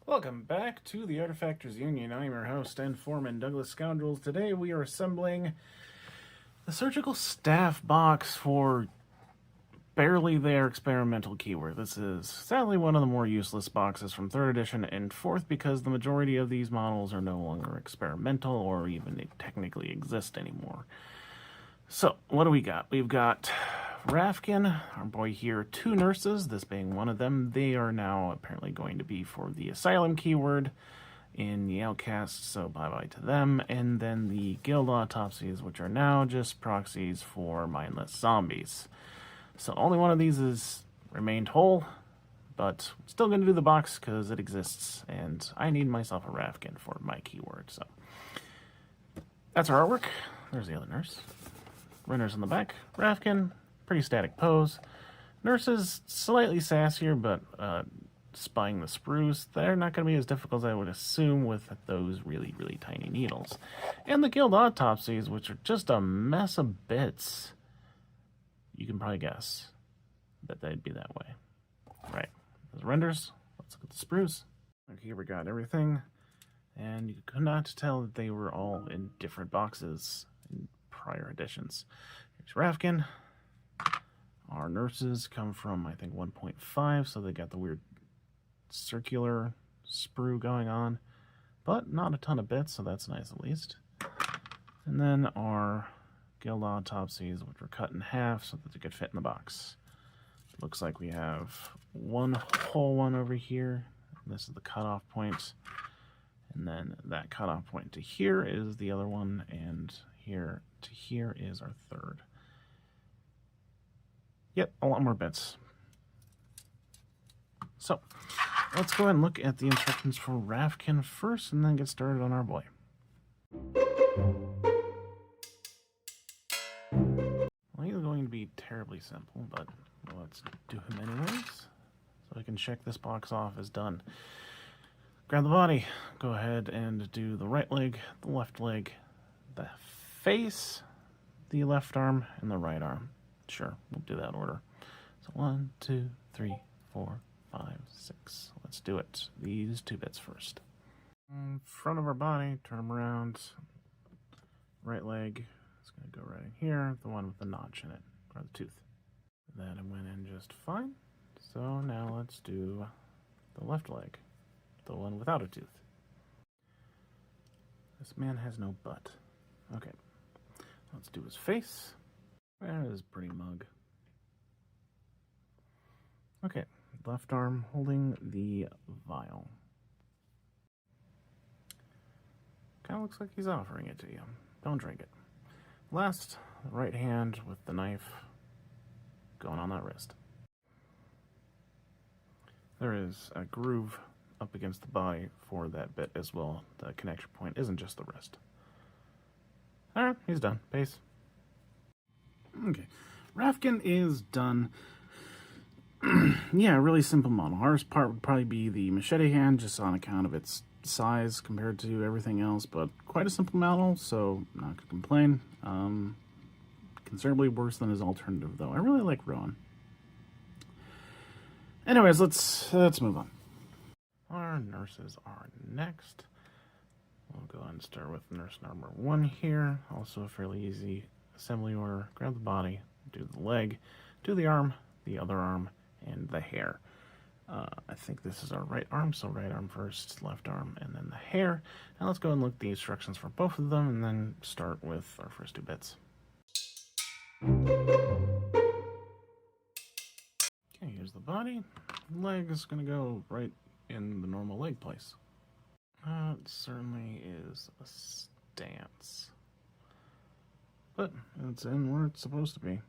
Welcome back to the Artefactors Union. I'm your host and foreman, Douglas Scoundrels. Today we are assembling the Surgical Staff box for barely their experimental keyword. This is sadly one of the more useless boxes from 3rd edition and 4th because the majority of these models are no longer experimental or even technically exist anymore. So, what do we got? We've got Rafkin, our boy here, 2 nurses, this being one of them. They are now apparently going to be for the Asylum keyword in the Outcast, so bye-bye to them. And then the Guild Autopsies, which are now just proxies for mindless zombies. So only one of these is remained whole, but still going to do the box because it exists, and I need myself a Rafkin for my keyword. So that's our artwork. There's the other nurse. Runners on the back. Rafkin, pretty static pose. Nurses, slightly sassier, but spying the sprues. They're not going to be as difficult as I would assume with those really, really tiny needles. And the Guild Autopsies, which are just a mess of bits. You can probably guess that they'd be that way. Right. Those renders. Let's look at the sprues. Okay, here we got everything. And you could not tell that they were all in different boxes in prior editions. Here's Rafkin. Our nurses come from, I think, 1.5, so they got the weird circular sprue going on, but not a ton of bits, so that's nice at least. And then our Guild Autopsies, which were cut in half so that they could fit in the box. Looks like we have one whole one over here. This is the cutoff point. And then that cutoff point to here is the other one, and here to here is our third. Yep, a lot more bits. So, let's go ahead and look at the instructions for Rafkin first, and then get started on our boy. Well, he's going to be terribly simple, but let's do him anyways. So I can check this box off as done. Grab the body, go ahead and do the right leg, the left leg, the face, the left arm, and the right arm. Sure, we'll do that order. So 1, 2, 3, 4, 5, 6. Let's do it. These 2 bits first. In front of our body, turn them around. Right leg is going to go right in here, the one with the notch in it, or the tooth. That went in just fine. So now let's do the left leg, the one without a tooth. This man has no butt. Okay, let's do his face. That is pretty mug. Okay, left arm holding the vial. Kind of looks like he's offering it to you. Don't drink it. Last, the right hand with the knife going on that wrist. There is a groove up against the body for that bit as well. The connection point isn't just the wrist. Alright, he's done. Pace. Okay, Rafkin is done. Yeah, really simple model. Hardest part would probably be the machete hand, just on account of its size compared to everything else, but quite a simple model, so not gonna complain. Considerably worse than his alternative, though. I really like Rowan. Anyways, let's move on. Our nurses are next. We'll go ahead and start with nurse number 1 here. Also a fairly easy assembly order. Grab the body, do the leg, do the arm, the other arm, and the hair. I think this is our right arm, so right arm first, left arm, and then the hair. Now let's go and look at the instructions for both of them, and then start with our first 2 bits. Okay, here's the body. Leg is going to go right in the normal leg place. It certainly is a stance. But it's in where it's supposed to be.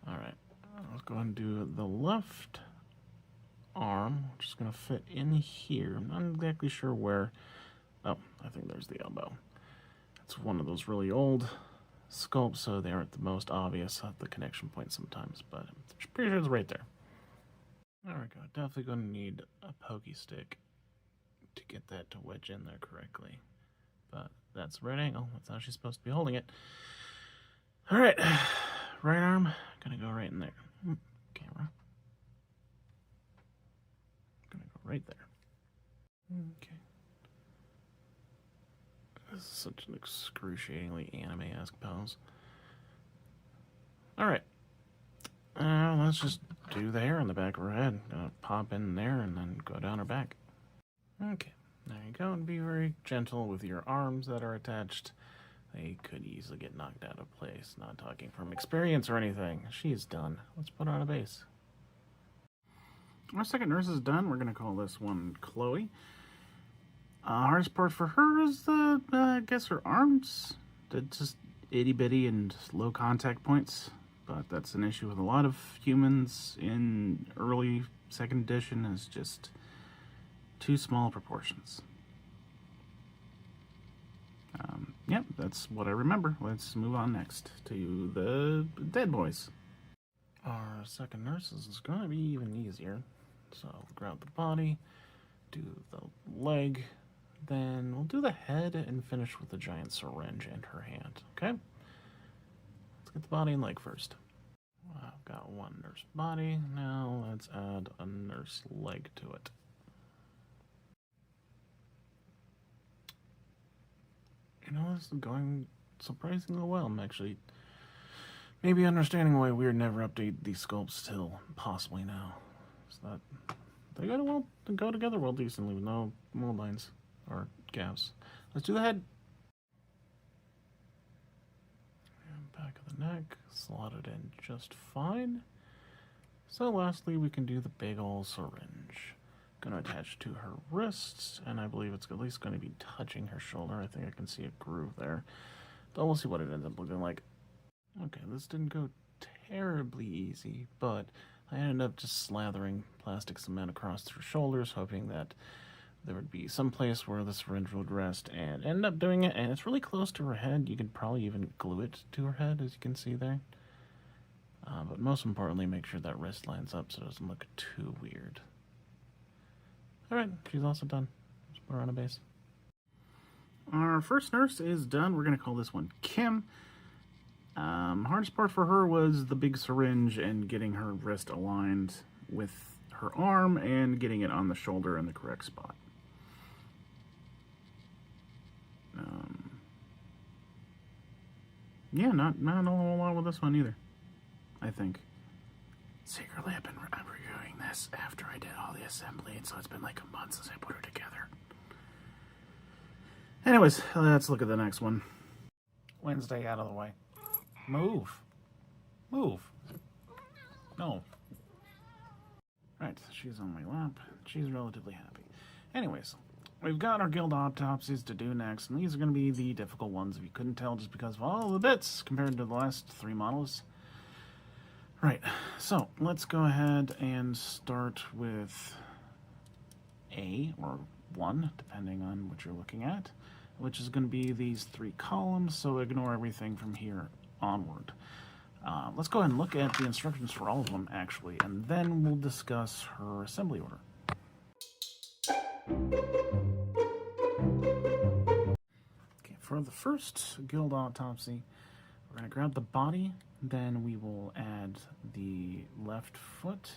Alright, let's go ahead and do the left arm, which is going to fit in here. I'm not exactly sure where. Oh, I think there's the elbow. It's one of those really old sculpts, so they aren't the most obvious at the connection point sometimes, but I'm pretty sure it's right there. There we go. Definitely going to need a pokey stick to get that to wedge in there correctly. But that's the right angle. That's how she's supposed to be holding it. Alright. Right arm. Gonna go right in there. Camera. Gonna go right there. Okay. This is such an excruciatingly anime-esque pose. Alright. Let's just do the hair on the back of her head. Gonna pop in there and then go down her back. Okay. There you go. And be very gentle with your arms that are attached. They could easily get knocked out of place. Not talking from experience or anything. She's done. Let's put her on a base. Our second nurse is done. We're going to call this one Chloe. Hardest part for her is I guess her arms. They're just itty-bitty and low contact points. But that's an issue with a lot of humans in early 2nd edition, is just too small proportions. Yep, that's what I remember. Let's move on next to the dead boys. Our second nurse is going to be even easier. So grab the body, do the leg, then we'll do the head and finish with the giant syringe in her hand, okay? Let's get the body and leg first. I've got one nurse body. Now let's add a nurse leg to it. You know, this is going surprisingly well. I'm actually maybe understanding why we would never update these sculpts till possibly now. Is that they go together well decently with no mold lines or gaps. Let's do the head. And back of the neck, slotted in just fine. So lastly, we can do the big ol' syringe. Going to attach to her wrists, and I believe it's at least going to be touching her shoulder. I think I can see a groove there. But we'll see what it ends up looking like. Okay, this didn't go terribly easy, but I ended up just slathering plastic cement across her shoulders, hoping that there would be some place where the syringe would rest, and ended up doing it, and it's really close to her head. You could probably even glue it to her head, as you can see there. But most importantly, make sure that wrist lines up so it doesn't look too weird. Alright, she's also done. Let's put her on a base. Our first nurse is done. We're going to call this one Kim. Hardest part for her was the big syringe and getting her wrist aligned with her arm and getting it on the shoulder in the correct spot. Yeah, not a whole lot with this one either, I think. Secretly, I've been reviewing this after I did all the assembly, and so it's been like a month since I put her together. Anyways, let's look at the next one. Wednesday out of the way. Move. Move. No. Right, she's on my lap. She's relatively happy. Anyways, we've got our guild autopsies to do next, and these are going to be the difficult ones if you couldn't tell just because of all the bits compared to the last 3 models. Right, so let's go ahead and start with A, or 1, depending on what you're looking at, which is going to be these 3 columns, so ignore everything from here onward. Let's go ahead and look at the instructions for all of them, actually, and then we'll discuss her assembly order. Okay, for the first guild autopsy, we're going to grab the body, then we will add the right foot,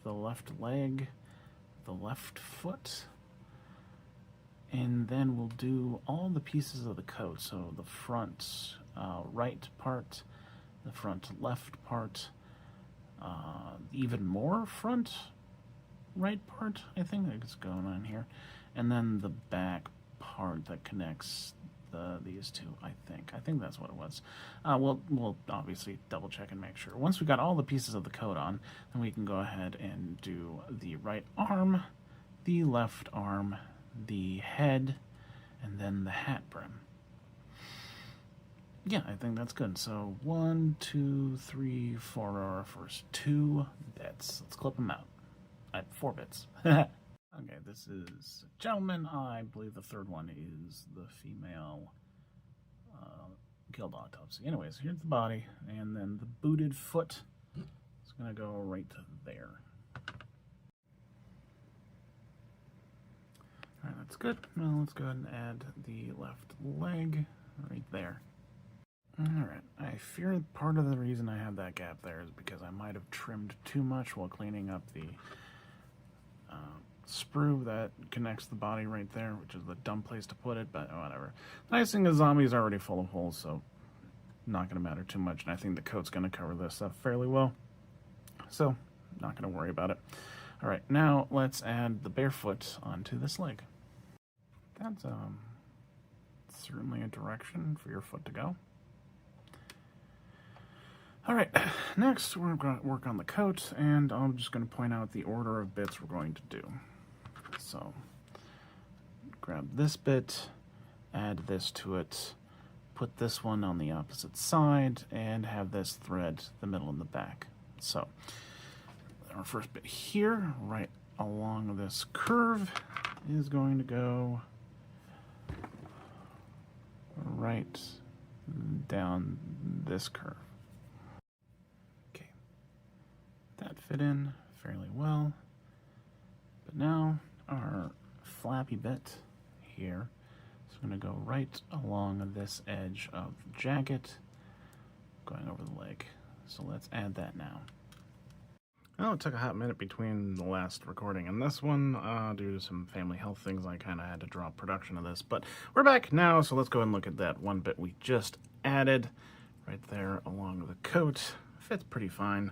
the left leg, the left foot, and then we'll do all the pieces of the coat, so the front right part, the front left part, even more front right part, I think that's going on here, and then the back part that connects these two, I think that's what it was. We'll obviously double check and make sure. Once we've got all the pieces of the coat on, then we can go ahead and do the right arm, the left arm, the head, and then the hat brim. Yeah, I think that's good. So 1, 2, 3, 4 are our first 2 bits. Let's clip them out. 4 bits. Okay, this is a gentleman. I believe the third one is the female guild autopsy. Anyways, here's the body, and then the booted foot is going to go right there. Alright, that's good. Now let's go ahead and add the left leg right there. Alright, I fear part of the reason I have that gap there is because I might have trimmed too much while cleaning up the sprue that connects the body right there, which is the dumb place to put it, but whatever. The nice thing is zombie's already full of holes, so not going to matter too much, and I think the coat's going to cover this stuff fairly well. So, not going to worry about it. Alright, now let's add the barefoot onto this leg. That's certainly a direction for your foot to go. Alright, next we're going to work on the coat, and I'm just going to point out the order of bits we're going to do. So, grab this bit, add this to it, put this one on the opposite side, and have this thread the middle and the back. So, our first bit here, right along this curve, is going to go right down this curve. Okay, that fit in fairly well, but now our flappy bit here is going to go right along this edge of the jacket, going over the leg. So let's add that now. Well, it took a hot minute between the last recording and this one. Due to some family health things, I kind of had to drop production of this. But we're back now, so let's go ahead and look at that one bit we just added right there along the coat. Fits pretty fine,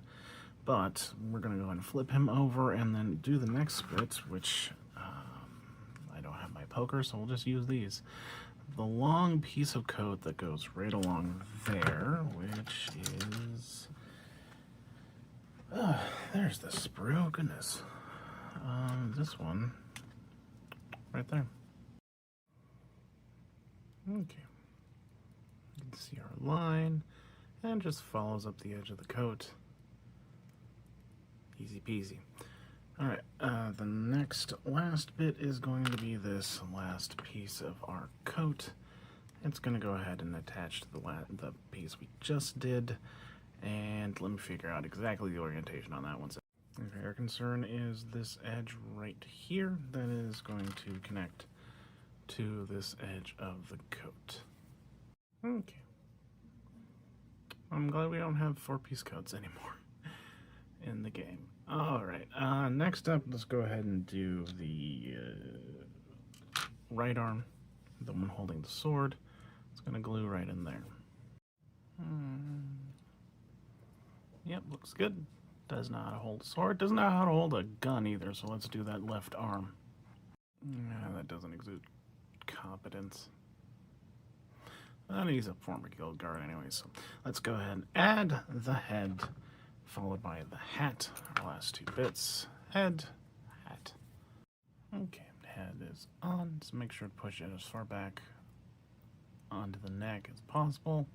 but we're going to go ahead and flip him over and then do the next bit, which I don't have my poker, so we'll just use these. The long piece of coat that goes right along there, which is... there's the sprue, goodness. This one, right there. Okay. You can see our line, and just follows up the edge of the coat. Easy peasy. Alright, the last bit is going to be this last piece of our coat. It's going to go ahead and attach to the piece we just did. And let me figure out exactly the orientation on that one. Okay, our concern is this edge right here that is going to connect to this edge of the coat. Okay. I'm glad we don't have 4-piece coats anymore in the game. Alright, next up, let's go ahead and do the right arm, the one holding the sword. It's going to glue right in there. Yep, looks good. Does know how to hold a sword. Doesn't know how to hold a gun either, so let's do that left arm. That doesn't exude competence. And he's a former guild guard anyway, so let's go ahead and add the head, followed by the hat. Our last two bits. Head, hat. Okay, head is on, so make sure to push it as far back onto the neck as possible.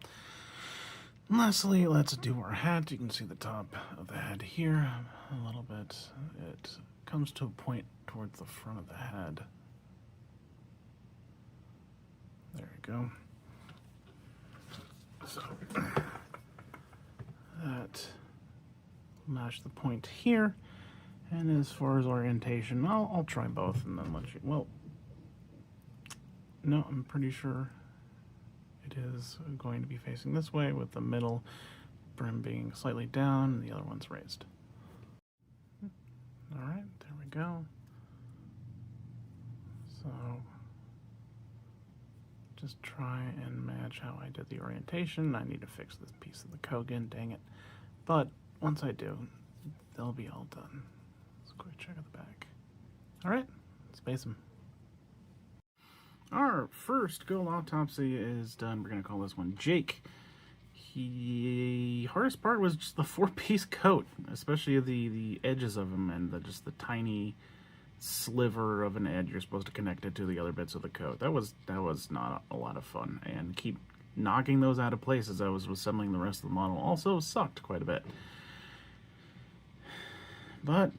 Lastly, let's do our hat. You can see the top of the head here a little bit. It comes to a point towards the front of the head. There you go. So that match the point here. And as far as orientation, I'll try both and then let you. Well, no, I'm pretty sure it is going to be facing this way with the middle brim being slightly down and the other one's raised. Alright, there we go. So just try and match how I did the orientation. I need to fix this piece of the Kogan, dang it. But once I do, they'll be all done. Let's quick check at the back. Alright, let's base them. Our first gold autopsy is done. We're going to call this one Jake. Hardest part was just the 4-piece coat, especially the edges of them and just the tiny sliver of an edge you're supposed to connect it to the other bits of the coat. That was not a lot of fun, and keep knocking those out of place as I was assembling the rest of the model also sucked quite a bit. But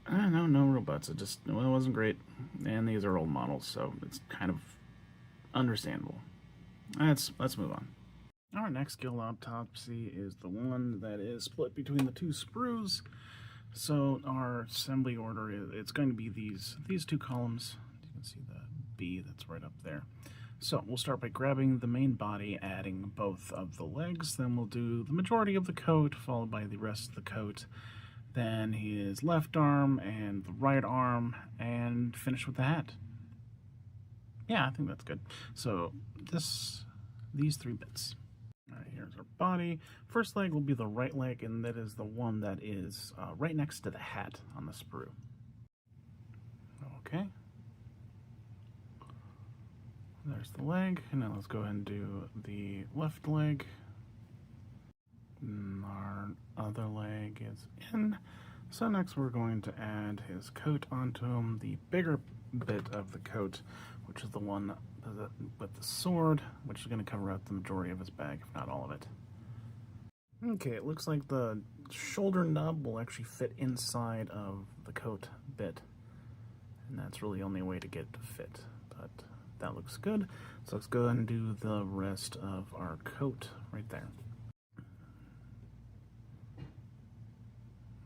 I don't know, no real butts. It wasn't great, and these are old models, so it's kind of understandable. Let's move on. Our next guild autopsy is the one that is split between the two sprues. So our assembly order it's going to be these two columns. You can see the B that's right up there. So we'll start by grabbing the main body, adding both of the legs. Then we'll do the majority of the coat, followed by the rest of the coat. then his left arm and the right arm, and finish with the hat. Yeah, I think that's good. So these 3 bits. All right, here's our body. First leg will be the right leg, and that is the one that is right next to the hat on the sprue. Okay. There's the leg. And now let's go ahead and do the left leg. And our other leg is in. So next we're going to add his coat onto him, the bigger bit of the coat, which is the one with the sword, which is going to cover up the majority of his bag, if not all of it. Okay, it looks like the shoulder nub will actually fit inside of the coat bit, and that's really the only way to get it to fit, but that looks good. So let's go ahead and do the rest of our coat right there.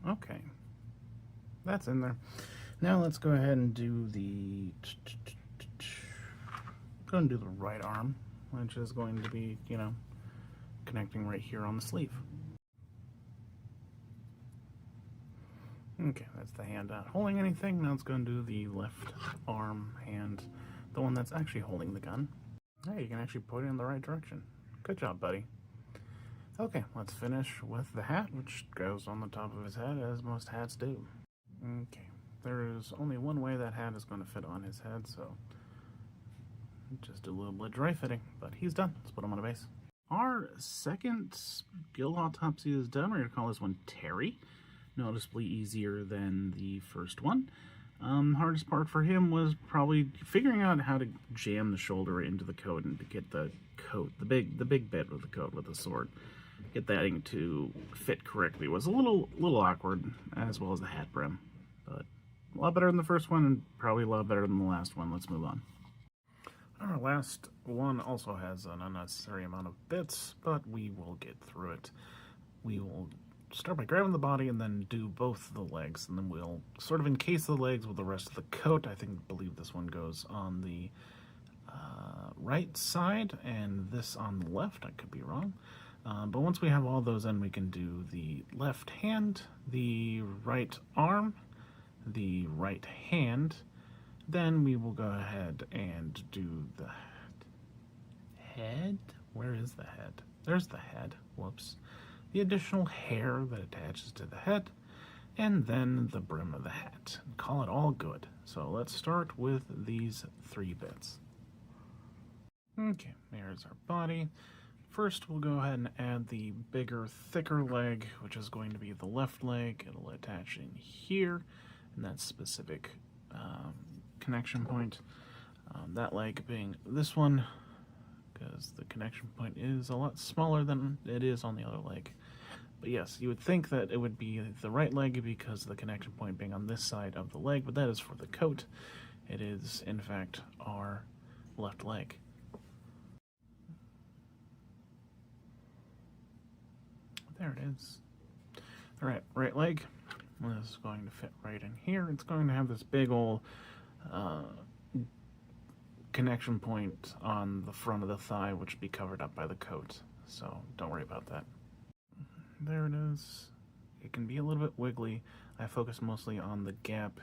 Okay, that's in there. Now let's go ahead and do the right arm, which is going to be, you know, connecting right here on the sleeve. Okay, that's the hand not holding anything. Now let's go and do the left arm hand, the one that's actually holding the gun. Hey, you can actually point it in the right direction. Good job, buddy. Okay, let's finish with the hat, which goes on the top of his head, as most hats do. Okay, there is only one way that hat is going to fit on his head, so just do a little bit of dry fitting, but he's done. Let's put him on a base. Our second skill autopsy is done. We're going to call this one Terry. Noticeably easier than the first one. Hardest part for him was probably figuring out how to jam the shoulder into the coat and to get the coat, the big bit of the coat with the sword, get that to fit correctly. It was a little awkward, as well as the hat brim, but a lot better than the first one and probably a lot better than the last one. Let's move on. Our last one also has an unnecessary amount of bits, but we will get through it. We will start by grabbing the body and then do both the legs, and then we'll sort of encase the legs with the rest of the coat. I believe this one goes on the right side and this on the left. I could be wrong. But once we have all those in, we can do the left hand, the right arm, the right hand. Then we will go ahead and do the head. Where is the head? There's the head. Whoops. The additional hair that attaches to the head, and then the brim of the hat. Call it all good. So let's start with these 3 bits. Okay, there's our body. First, we'll go ahead and add the bigger, thicker leg, which is going to be the left leg. It'll attach in here, in that specific connection point. That leg being this one, because the connection point is a lot smaller than it is on the other leg. But yes, you would think that it would be the right leg because the connection point being on this side of the leg, but that is for the coat. It is, in fact, our left leg. There it is. All right, right leg. This is going to fit right in here. It's going to have this big old connection point on the front of the thigh, which will be covered up by the coat. So don't worry about that. There it is. It can be a little bit wiggly. I focus mostly on the gap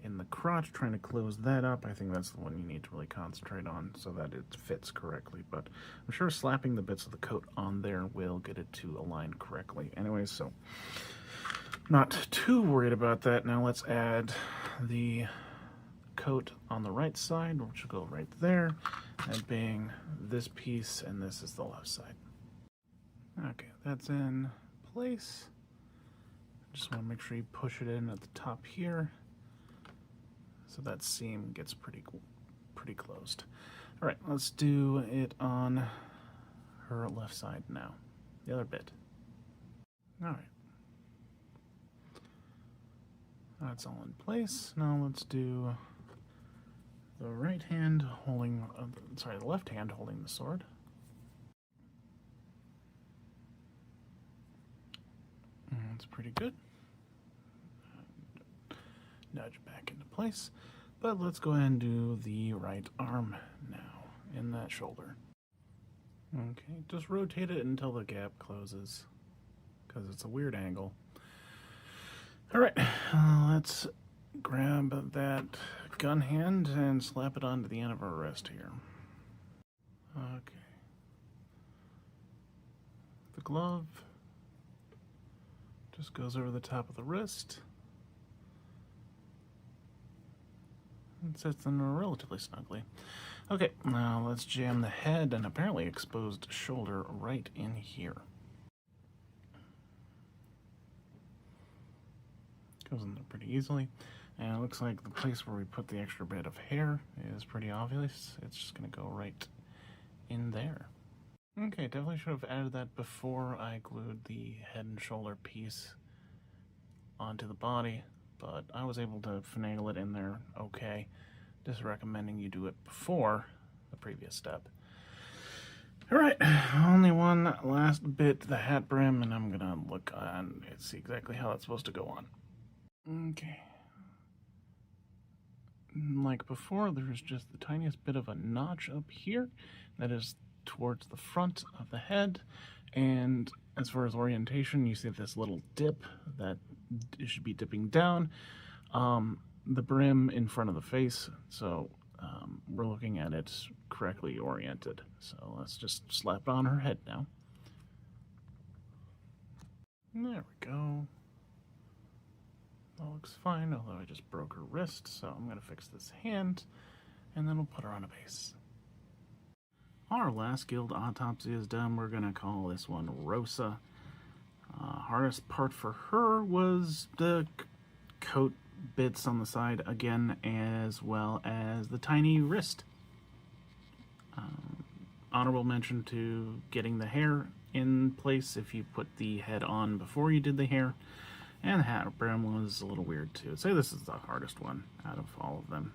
in the crotch, trying to close that up. I think that's the one you need to really concentrate on so that it fits correctly. But I'm sure slapping the bits of the coat on there will get it to align correctly. Anyway, so not too worried about that. Now let's add the coat on the right side, which will go right there, that being this piece, and this is the left side. Okay, that's in place. Just want to make sure you push it in at the top here, so that seam gets pretty closed. All right, let's do it on her left side now, the other bit. All right. That's all in place. Now let's do the right hand holding, the left hand holding the sword. That's pretty good. Nudge back into place. But let's go ahead and do the right arm now in that shoulder. Okay, just rotate it until the gap closes, because it's a weird angle. Alright, let's grab that gun hand and slap it onto the end of our wrist here. Okay. The glove just goes over the top of the wrist and sits in relatively snugly. Okay, now let's jam the head and apparently exposed shoulder right in here. Goes in there pretty easily. And it looks like the place where we put the extra bit of hair is pretty obvious. It's just going to go right in there. Okay, definitely should have added that before I glued the head and shoulder piece onto the body, but I was able to finagle it in there okay. Just recommending you do it before the previous step. Alright, only one last bit, the hat brim, and I'm gonna look on and see exactly how that's supposed to go on. Okay. Like before, there's just the tiniest bit of a notch up here that is towards the front of the head, and as far as orientation, you see this little dip that it should be dipping down. The brim in front of the face, so we're looking at it correctly oriented. So let's just slap it on her head now. There we go. That looks fine, although I just broke her wrist, so I'm going to fix this hand, and then we'll put her on a base. Our last guild autopsy is done. We're going to call this one Rosa. Hardest part for her was the coat bits on the side again, as well as the tiny wrist. Honorable mention to getting the hair in place if you put the head on before you did the hair. And the hat brim was a little weird too. I'd say this is the hardest one out of all of them.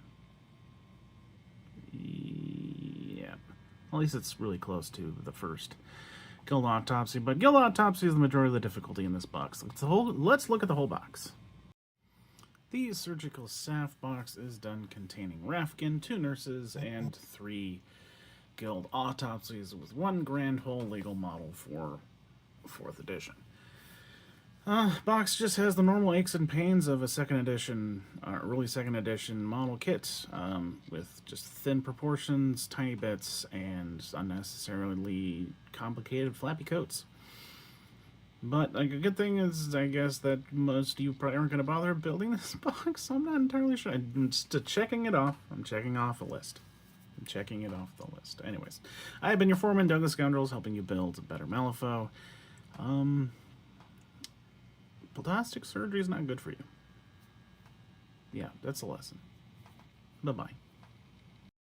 Yep. At least it's really close to the first Guild Autopsy, but Guild Autopsy is the majority of the difficulty in this box. Let's look at the whole box. The Surgical Staff box is done containing Rafkin, 2 nurses, and 3 Guild Autopsies with 1 grand whole legal model for 4th edition. Box just has the normal aches and pains of a 2nd edition, early 2nd edition model kit, with just thin proportions, tiny bits, and unnecessarily complicated flappy coats. But like, a good thing is, I guess, that most of you probably aren't going to bother building this box, so I'm not entirely sure. I'm just checking it off. I'm checking off a list. I'm checking it off the list. Anyways, I've been your foreman, Douglas Scoundrels, helping you build a better Malifaux. Plastic surgery is not good for you. Yeah, that's a lesson. Bye-bye.